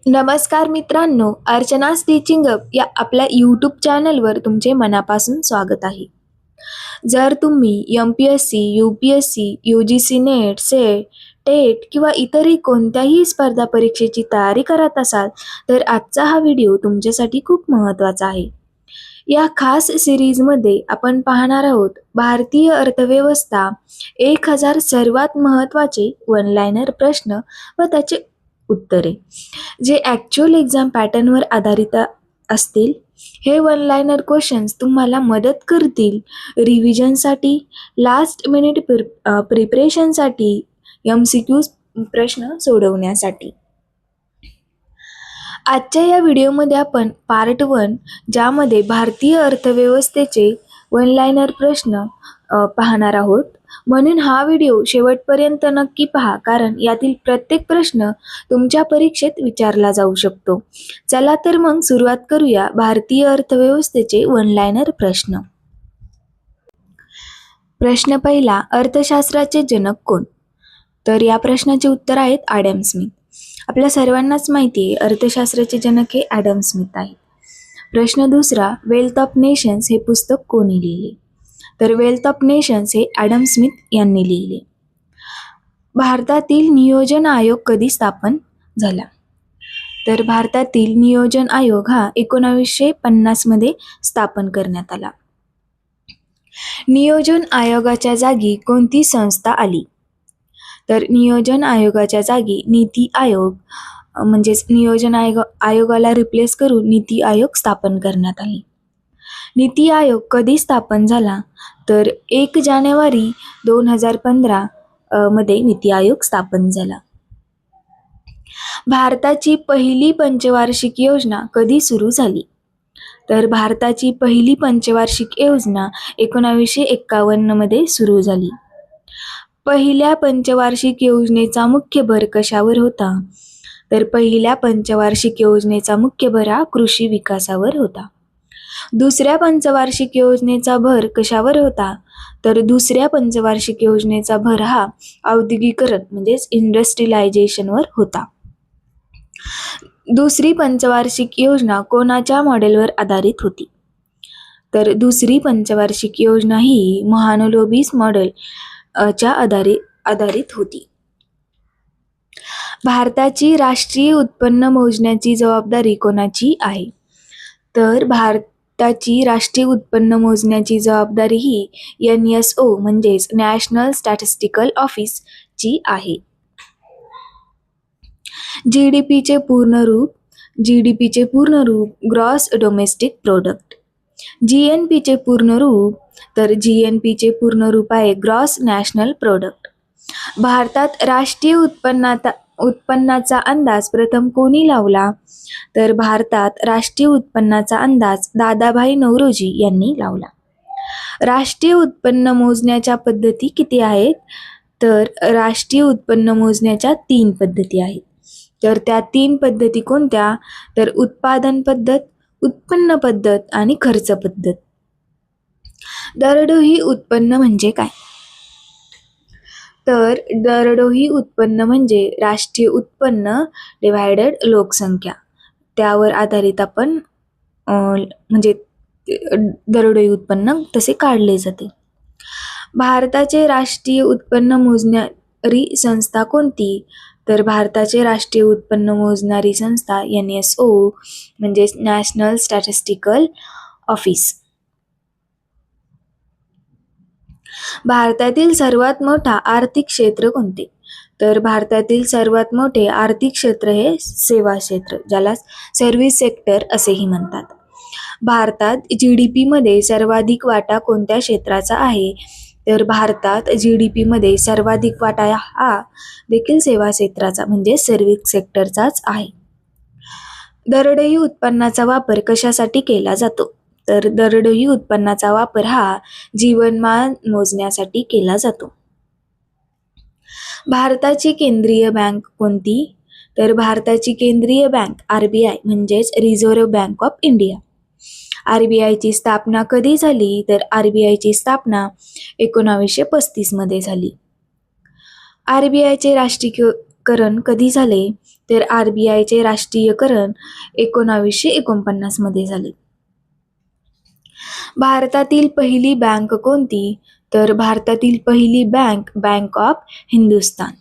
नमस्कार मित्रांनो, अर्चनाज teaching up या आपल्या यूट्यूब चॅनलवर तुमचे मनापासून स्वागत आहे. जर तुम्ही MPSC, UPSC, UGC NET, SET, TET किंवा इतरही कोणत्याही स्पर्धा परीक्षेची तयारी करत असाल, तर आजचा हा व्हिडिओ तुमच्यासाठी खूप महत्त्वाचा आहे. या खास सिरीजमध्ये आपण पाहणार आहोत भारतीय अर्थव्यवस्था 1000 सर्वात महत्त्वाचे वन लाइनर प्रश्न व त्याचे उत्तरे, जे ॲक्च्युअल एक्झाम पॅटर्नवर आधारित असतील. हे वन लाइनर क्वेश्चन्स तुम्हाला मदत करतील रिव्हिजनसाठी, लास्ट मिनिट प्रिपरेशनसाठी, MCQ प्रश्न सोडवण्यासाठी. आजच्या या व्हिडिओमध्ये आपण पार्ट 1 ज्यामध्ये भारतीय अर्थव्यवस्थेचे वन लाइनर प्रश्न पाहणार आहोत. म्हणून हा व्हिडिओ शेवटपर्यंत नक्की पहा, कारण यातील प्रत्येक प्रश्न तुमच्या परीक्षेत विचारला जाऊ शकतो. चला तर मग सुरुवात करूया भारतीय अर्थव्यवस्थेचे वन लाइनर प्रश्न. प्रश्न पहिला, अर्थशास्त्राचे जनक कोण? तर या प्रश्नाचे उत्तर आहेत ॲडम स्मिथ. आपल्या सर्वांनाच माहिती आहे अर्थशास्त्राचे जनक हे ॲडम स्मिथ आहेत. प्रश्न दुसरा, वेल्थ ऑफ नेशन्स हे पुस्तक कोणी लिहिले? तर वेल्थ ऑफ नेशन्स हे ॲडम स्मिथ यांनी लिहिले. भारतातील नियोजन आयोग कधी स्थापन झाला? तर भारतातील नियोजन आयोग हा 1950 मध्ये स्थापन करण्यात आला. नियोजन आयोगाच्या जागी कोणती संस्था आली? तर नियोजन आयोगाच्या जागी नीती आयोग, म्हणजेच नियोजन आयोगाला रिप्लेस करून नीती आयोग स्थापन करण्यात आले. नीती आयोग कधी स्थापन झाला? तर 1 जानेवारी 2015 मध्ये नीती आयोग स्थापन झाला. भारताची पहिली पंचवार्षिक योजना कधी सुरू झाली? तर भारताची पहिली पंचवार्षिक योजना 1951 मध्ये सुरू झाली. पहिल्या पंचवार्षिक योजनेचा मुख्य भर कशावर होता? तर पहिल्या पंचवार्षिक योजनेचा मुख्य भर हा कृषी विकासावर होता. दुसऱ्या पंचवार्षिक योजनेचा भर कशावर होता? तर दुसऱ्या पंचवार्षिक योजनेचा भर हा औद्योगिकीकरण म्हणजेच इंडस्ट्रियलायझेशनवर होता. दुसरी पंचवार्षिक योजना कोणाच्या मॉडेलवर आधारित होती? तर दुसरी पंचवार्षिक योजना ही महालनोबिस मॉडेल च्या आधारित होती. भारताची राष्ट्रीय उत्पन्न मोजण्याची जबाबदारी कोणाची आहे? तर भारताची राष्ट्रीय उत्पन्न मोजण्याची जबाबदारी ही NSO म्हणजेच नॅशनल स्टॅटिस्टिकल ऑफिस ची आहे. जीडीपीचे पूर्ण रूप ग्रॉस डोमेस्टिक प्रोडक्ट. GNPचे पूर्ण रूप, तर GNPचे पूर्ण रूप आहे ग्रॉस नॅशनल प्रोडक्ट. भारतात राष्ट्रीय उत्पन्नाचा अंदाज प्रथम कोणी लावला? तर भारतात राष्ट्रीय उत्पन्नाचा अंदाज दादाभाई नौरोजी यांनी लावला. राष्ट्रीय उत्पन्न मोजण्याच्या पद्धती किती आहेत? तर राष्ट्रीय उत्पन्न मोजण्याच्या 3 पद्धती आहेत. तर त्या 3 पद्धती कोणत्या? तर उत्पादन पद्धत, उत्पन्न पद्धत आणि खर्च पद्धत. दरडोई उत्पन्न म्हणजे काय? तर दरडोई उत्पन्न म्हणजे राष्ट्रीय उत्पन्न डिवायडेड लोकसंख्या, त्यावर आधारित आपण म्हणजे दरडोई उत्पन्न तसे काढले जाते. भारताचे राष्ट्रीय उत्पन्न मोजणारी संस्था कोणती? तर भारताचे राष्ट्रीय उत्पन्न मोजणारी संस्था NSO म्हणजेच नॅशनल स्टॅटिस्टिकल ऑफिस. भारतातील सर्वात मोठा आर्थिक क्षेत्र कोणते? तर भारतातील सर्वात मोठे आर्थिक क्षेत्र हे सेवा क्षेत्र, ज्याला सर्व्हिस सेक्टर असेही म्हणतात. भारतात GDP मध्ये सर्वाधिक वाटा कोणत्या क्षेत्राचा आहे? तर भारतात GDP मध्ये सर्वाधिक वाटा हा देखील सेवा क्षेत्राचा म्हणजे सर्व्हिस सेक्टरचाच आहे. दरडोई उत्पन्नाचा वापर कशासाठी केला जातो? तर दरडोई उत्पन्नाचा वापर हा जीवनमान मोजण्यासाठी केला जातो. भारताची केंद्रीय बँक कोणती? तर भारताची केंद्रीय बँक RBI म्हणजेच reserve bank of India. RBI ची स्थापना कधी झाली? तर RBI ची स्थापना 1935 मध्ये झाली. RBI चे राष्ट्रीयकरण कधी झाले? तर RBIचे राष्ट्रीयकरण 1949 मध्ये झाले. भारतातील पहिली बँक कोणती? तर भारतातील पहिली बँक ऑफ हिंदुस्तान.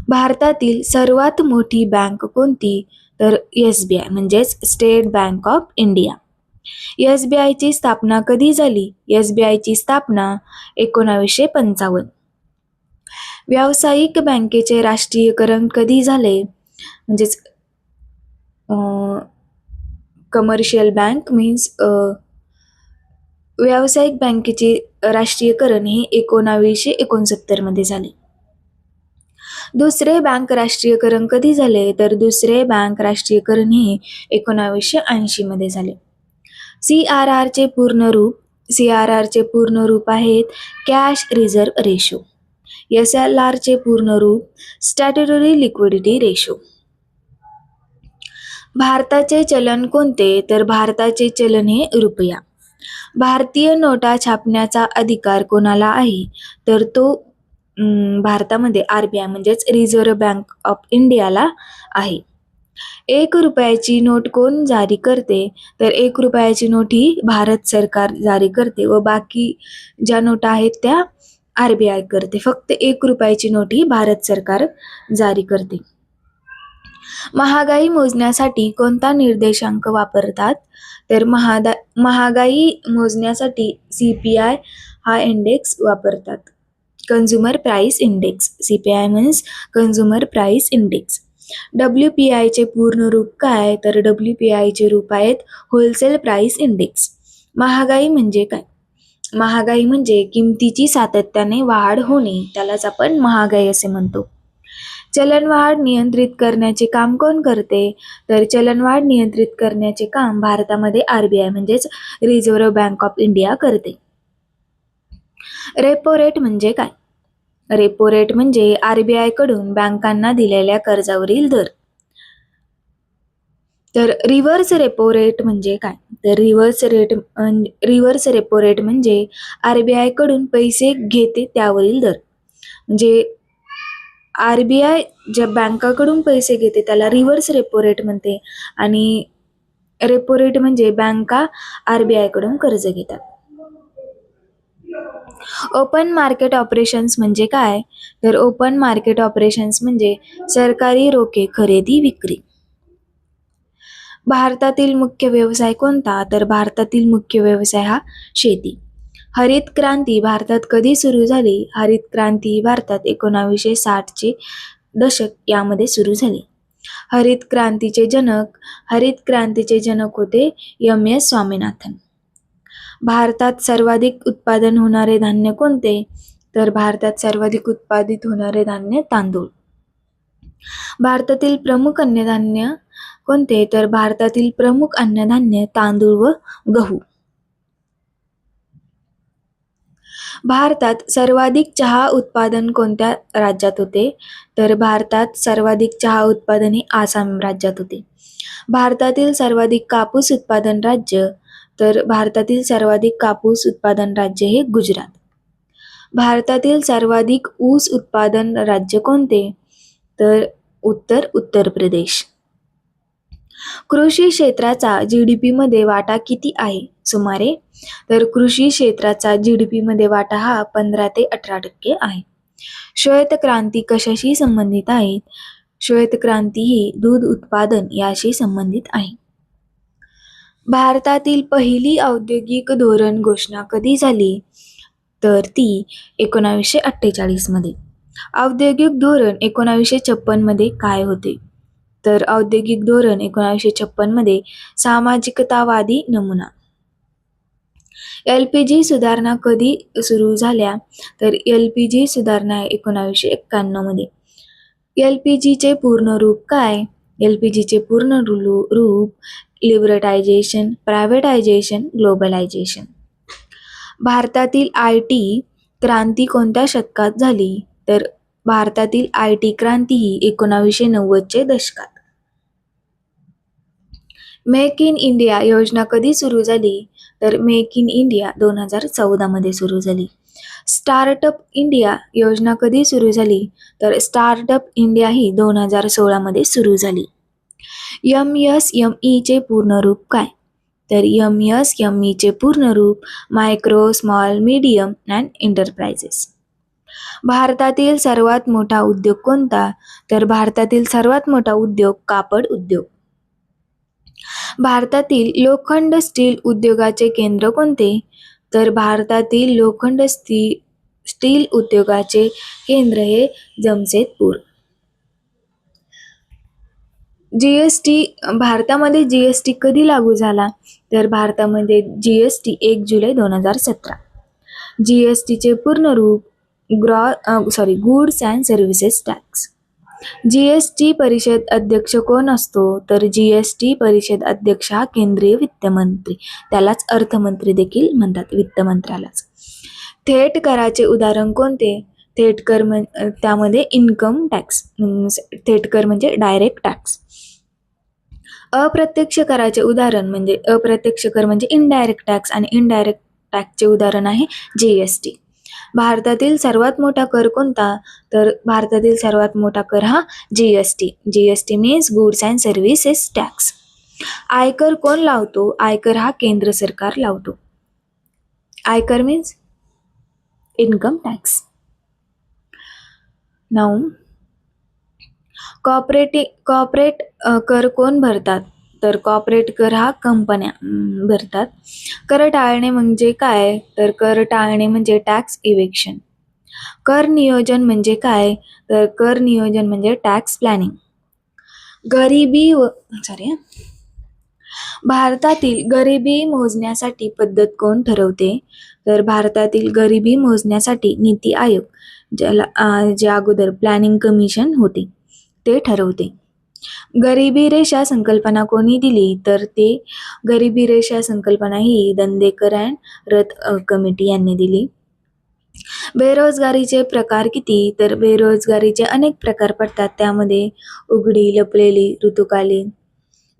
भारतातील सर्वात मोठी बँक कोणती? तर SBI म्हणजेच स्टेट बँक ऑफ इंडिया. SBIची स्थापना कधी झाली? SBIची स्थापना 1955. व्यावसायिक बँकेचे राष्ट्रीयकरण कधी झाले? म्हणजेच कमर्शियल बँक मीन्स व्यावसायिक बँकेचे राष्ट्रीयकरण हे 1969 मध्ये झाले. दुसरे बँक राष्ट्रीयकरण कधी झाले? तर दुसरे बँक राष्ट्रीयकरण हे 1980 मध्ये झाले. CRR चे पूर्ण रूप आहेत कॅश रिझर्व्ह रेशो. SLR चे पूर्ण रूप स्टॅट्युटरी लिक्विडिटी रेशो. भारताचे चलन कोणते? तर भारताचे चलन हे रुपया. भारतीय नोटा छापण्याचा अधिकार कोणाला आहे? तर तो भारतामध्ये RBI म्हणजेच रिझर्व्ह बँक ऑफ इंडियाला आहे. 1 रुपयाची नोट कोण जारी करते? तर 1 रुपयाची नोट ही भारत सरकार जारी करते व बाकी ज्या नोटा आहेत त्या RBI करते. फक्त 1 रुपयाची नोट ही भारत सरकार जारी करते. महागाई मोजण्यासाठी कोणता निर्देशांक वापरतात? तर महागाई मोजण्यासाठी CPI हा इंडेक्स वापरतात. Consumer price index. CPI means consumer price index. WPI चे पूर्ण रूप काय? तर WPI चे रूप आहेत होलसेल प्राइस इंडेक्स. महागाई म्हणजे काय? महागाई म्हणजे किमतीची सातत्याने वाढ होणे, त्यालाच आपण महागाई असे म्हणतो. चलनवाढ नियंत्रित करण्याचे काम कोण करते? तर चलनवाढ नियंत्रित करण्याचे काम भारतामध्ये RBI म्हणजेच रिझर्व्ह बँक ऑफ इंडिया करते. रेपो रेट म्हणजे काय? रेपो रेट म्हणजे RBI कडून बँकांना दिलेल्या कर्जावरील दर. तर रिव्हर्स रेपो रेट म्हणजे काय? तर रिव्हर्स रेपो रेट म्हणजे RBI कडून पैसे घेते त्यावरील दर. म्हणजे RBI ज्या बँकाकडून पैसे घेते त्याला रिव्हर्स रेपो रेट म्हणते आणि रेपो रेट म्हणजे बँका RBI कडून कर्ज घेतात. ओपन मार्केट ऑपरेशन्स म्हणजे काय? तर ओपन मार्केट ऑपरेशन्स म्हणजे सरकारी रोखे खरेदी विक्री. भारतातील मुख्य व्यवसाय कोणता? तर भारतातील मुख्य व्यवसाय हा शेती. हरित क्रांती भारतात कधी सुरू झाली? हरित क्रांती ही भारतात 1960 चे दशक यामध्ये सुरू झाली. हरित क्रांतीचे जनक होते MS स्वामीनाथन. भारतात सर्वाधिक उत्पादन होणारे धान्य कोणते? तर भारतात सर्वाधिक उत्पादित होणारे धान्य तांदूळ. भारतातील प्रमुख अन्नधान्य कोणते? तर भारतातील प्रमुख अन्नधान्य तांदूळ व गहू. भारतात सर्वाधिक चहा उत्पादन कोणत्या राज्यात होते? तर भारतात सर्वाधिक चहा उत्पादन हे आसाम राज्यात होते. भारतातील सर्वाधिक कापूस उत्पादन राज्य? तर भारतातील सर्वाधिक कापूस उत्पादन राज्य हे गुजरात. भारतातील सर्वाधिक ऊस उत्पादन राज्य कोणते? तर उत्तर प्रदेश. कृषी क्षेत्राचा GDP मध्ये वाटा किती आहे सुमारे? तर कृषी क्षेत्राचा GDP मध्ये वाटा हा 15 ते 18% आहे. श्वेत क्रांती कशाशी संबंधित आहे? श्वेत क्रांती ही दूध उत्पादन याशी संबंधित आहे. भारतातील पहिली औद्योगिक धोरण घोषणा कधी झाली? तर ती 1948 मध्ये. औद्योगिक धोरण 1956 मध्ये काय होते? तर औद्योगिक धोरण 1956 मध्ये सामाजिकतावादी नमुना. LPG सुधारणा कधी सुरू झाल्या? तर LPG सुधारणा 1991 मध्ये. LPG चे पूर्ण रूप काय? LPG चे पूर्ण रूप लिबरटायझेशन, प्रायव्हेटायझेशन, ग्लोबलायझेशन. भारतातील IT क्रांती कोणत्या शतकात झाली? तर भारतातील IT क्रांती ही 1990 चे दशकात. मेक इन इंडिया योजना कधी सुरू झाली? तर मेक इन इंडिया 2014 मध्ये सुरू झाली. स्टार्टअप इंडिया योजना कधी सुरू झाली? तर स्टार्टअप इंडिया ही 2016 मध्ये सुरू झाली. MSME चे पूर्ण रूप काय? तर MSME चे पूर्ण रूप micro, small, medium and enterprises. भारतातील सर्वात मोठा उद्योग कोणता? तर भारतातील सर्वात मोठा उद्योग कापड उद्योग. भारतातील लोखंड स्टील उद्योगाचे केंद्र कोणते? तर भारतातील लोखंड स्टील उद्योगाचे केंद्र हे जमशेदपूर. GST भारतामध्ये GST कधी लागू झाला? तर भारतामध्ये GST 1 जुलै 2017. GST चे पूर्ण रूप goods and services tax. GST परिषद अध्यक्ष कोण असतो? तर GST परिषद अध्यक्ष हा केंद्रीय वित्तमंत्री, त्यालाच अर्थमंत्री देखील म्हणतात, वित्तमंत्र्यालाच. थेट कराचे उदाहरण कोणते? थेट कर त्यामध्ये इन्कम टॅक्स, थेट कर म्हणजे डायरेक्ट टॅक्स. अप्रत्यक्ष कराचे उदाहरण म्हणजे अप्रत्यक्ष कर म्हणजे इनडायरेक्ट टॅक्स, आणि इनडायरेक्ट टॅक्सचे उदाहरण आहे GST. भारतातील सर्वात मोठा कर कोणता? तर भारतातील सर्वात मोठा कर हा GST. GST means goods and services tax. आयकर कोण लावतो? आयकर हा केंद्र सरकार लावतो. आयकर means income tax. Now corporate कर कोण भरतात? तर कॉर्पोरेट कर हा कंपन्या भरतात. कर टाळणे म्हणजे काय? तर कर टाळणे म्हणजे टॅक्स इव्हेक्शन. कर नियोजन म्हणजे काय? तर कर नियोजन म्हणजे टॅक्स प्लॅनिंग. भारतातील गरिबी मोजण्यासाठी पद्धत कोण ठरवते? तर भारतातील गरिबी मोजण्यासाठी नीती आयोग, जे अगोदर प्लॅनिंग कमिशन होते, ते ठरवते. गरिबी रेषा संकल्पना कोणी दिली? तर ते गरिबी रेषा संकल्पना ही दंडेकर अँड रथ कमिटी यांनी दिली. बेरोजगारीचे प्रकार किती? तर बेरोजगारीचे अनेक प्रकार पडतात, त्यामध्ये उघडी, लपलेली, ऋतुकालीन.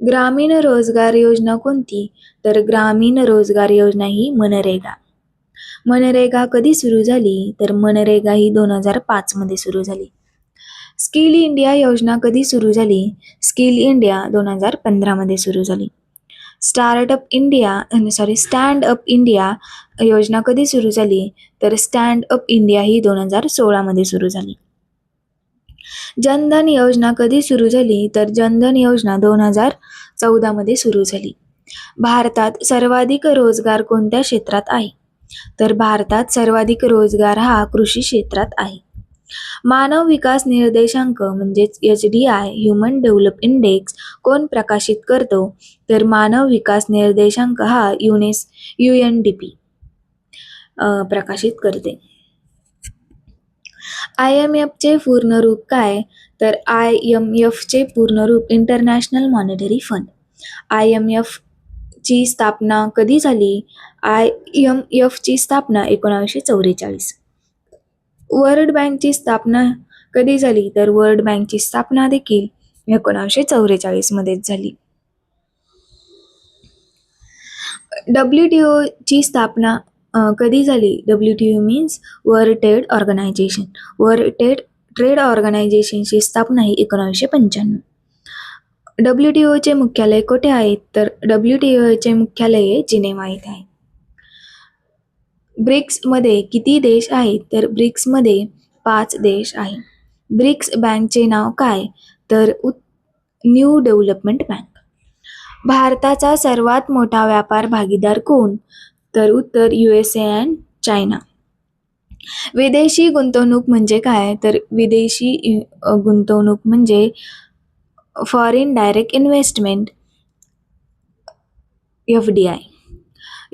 ग्रामीण रोजगार योजना कोणती? तर ग्रामीण रोजगार योजना ही मनरेगा. मनरेगा कधी सुरू झाली? तर मनरेगा ही 2005 मध्ये सुरू झाली. स्किल इंडिया योजना कधी सुरू झाली? स्किल इंडिया 2015 मध्ये सुरू झाली. स्टँड अप इंडिया योजना कधी सुरू झाली? तर स्टँड अप इंडिया ही 2016 मध्ये सुरू झाली. जनधन योजना कधी सुरू झाली? तर जनधन योजना 2014 मध्ये सुरू झाली. भारतात सर्वाधिक रोजगार कोणत्या क्षेत्रात आहे? तर भारतात सर्वाधिक रोजगार हा कृषी क्षेत्रात आहे. मानव विकास निर्देशांक म्हणजेच HDI ह्युमन डेव्हलप इंडेक्स कोण प्रकाशित करतो? तर मानव विकास निर्देशांक हा UNDP प्रकाशित करते. IMF चे पूर्ण रूप काय? तर IMF चे पूर्ण रूप इंटरनॅशनल मॉनिटरी फंड. IMF ची स्थापना कधी झाली? IMF ची स्थापना 1944. वर्ल्ड बँकची स्थापना कधी झाली? तर वर्ल्ड बँकची स्थापना देखील 1944 मध्येच झाली. WTO ची स्थापना कधी झाली? WTO means world trade organisation. World trade ऑर्गनायझेशनची स्थापना ही 1995. WTO चे मुख्यालय कुठे आहे? तर WTO चे मुख्यालय जिनेव्हा येथे आहे. ब्रिक्स मध्ये किती देश आहेत? तर ब्रिक्स मध्ये 5 देश आहेत. ब्रिक्स बँकचे नाव काय? तर न्यू डेव्हलपमेंट बँक. भारताचा सर्वात मोठा व्यापार भागीदार कोण? तर उत्तर USA अँड चायना. विदेशी गुंतवणूक म्हणजे काय? तर विदेशी गुंतवणूक म्हणजे foreign direct investment, FDI.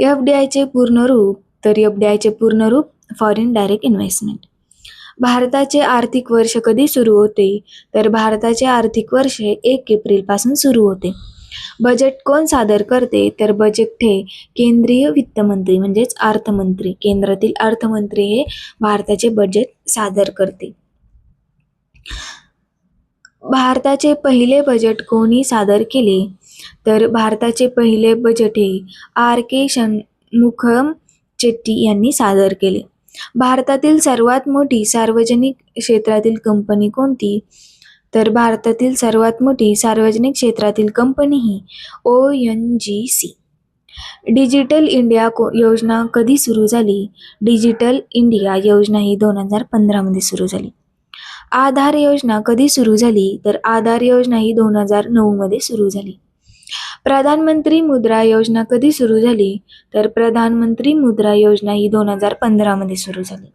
FDI चे पूर्ण रूप? तर FDI चे पूर्ण रूप फॉरेन डायरेक्ट इन्व्हेस्टमेंट. भारताचे आर्थिक वर्ष कधी सुरू होते? तर भारताचे आर्थिक वर्ष 1 एप्रिल पासून सुरू होते. बजेट कोण सादर करते? तर बजेट हे केंद्रीय वित्तमंत्री म्हणजेच अर्थमंत्री, केंद्रातील अर्थमंत्री हे भारताचे बजेट सादर करते. भारताचे पहिले बजेट कोणी सादर केले? तर भारताचे पहिले बजेट हे RK शनमुखम चेट्टी यांनी सादर केले. भारतातील सर्वात मोठी सार्वजनिक क्षेत्रातील कंपनी कोणती? तर भारतातील सर्वात मोठी सार्वजनिक क्षेत्रातील कंपनी ही ONGC. डिजिटल इंडिया योजना कधी सुरू झाली? डिजिटल इंडिया योजना ही 2015 मध्ये सुरू झाली. आधार योजना कधी सुरू झाली? तर आधार योजना ही 2009 मध्ये सुरू झाली. प्रधानमंत्री मुद्रा योजना कधी सुरू झाली? तर प्रधानमंत्री मुद्रा योजना ही 2015 मध्ये सुरू झाली.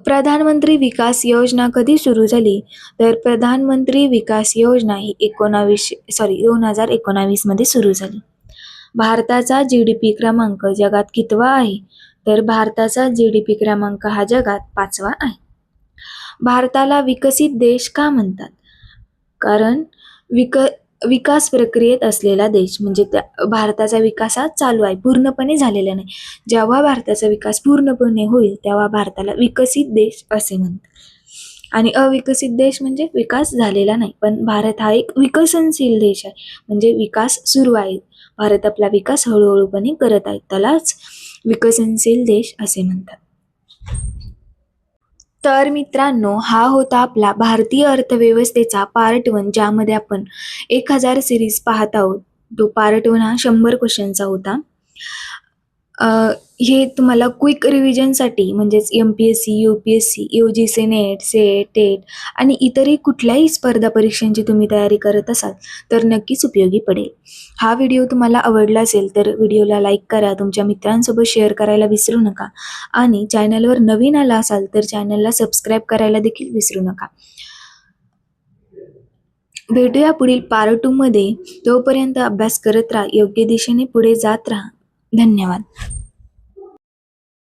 प्रधानमंत्री विकास योजना कधी सुरू झाली? तर प्रधानमंत्री विकास योजना ही 2019 मध्ये सुरू झाली. भारताचा GDP क्रमांक जगात कितवा आहे? तर भारताचा GDP क्रमांक हा जगात 5वा आहे. भारताला विकसित देश का म्हणतात? कारण विकास प्रक्रियेत असलेला देश, म्हणजे भारताचा विकास हा चालू आहे, पूर्णपणे झालेला नाही. जेव्हा भारताचा विकास पूर्णपणे होईल तेव्हा भारताला विकसित देश असे म्हणतात. आणि अविकसित देश म्हणजे विकास झालेला नाही. पण भारत हा एक विकसनशील देश आहे, म्हणजे विकास सुरू आहे. भारत आपला विकास हळूहळूपणे करत आहे, त्यालाच विकसनशील देश असे म्हणतात. तर मित्रांनो, हा होता आपला भारतीय अर्थव्यवस्थेचा पार्ट 1, ज्यामध्ये आपण 1000 सिरीज पाहत आहोत. तो पार्ट 1 हा 100 क्वेश्चनचा होता. हे तुम्हाला क्विक रिव्हिजनसाठी, म्हणजेच MPSC, UPSC, UGC NET, SET, TET आणि इतरही कुठल्याही स्पर्धा परीक्षांची तुम्ही तयारी करत असाल तर नक्कीच उपयोगी पडेल. हा व्हिडिओ तुम्हाला आवडला असेल तर व्हिडिओला लाईक करा, तुमच्या मित्रांसोबत शेअर करायला विसरू नका आणि चॅनलवर नवीन आला असाल तर चॅनलला सबस्क्राईब करायला देखील विसरू नका. भेटूया पुढील पार्ट 2 मध्ये. तोपर्यंत अभ्यास करत राहा, योग्य दिशेने पुढे जात राहा. धन्यवाद.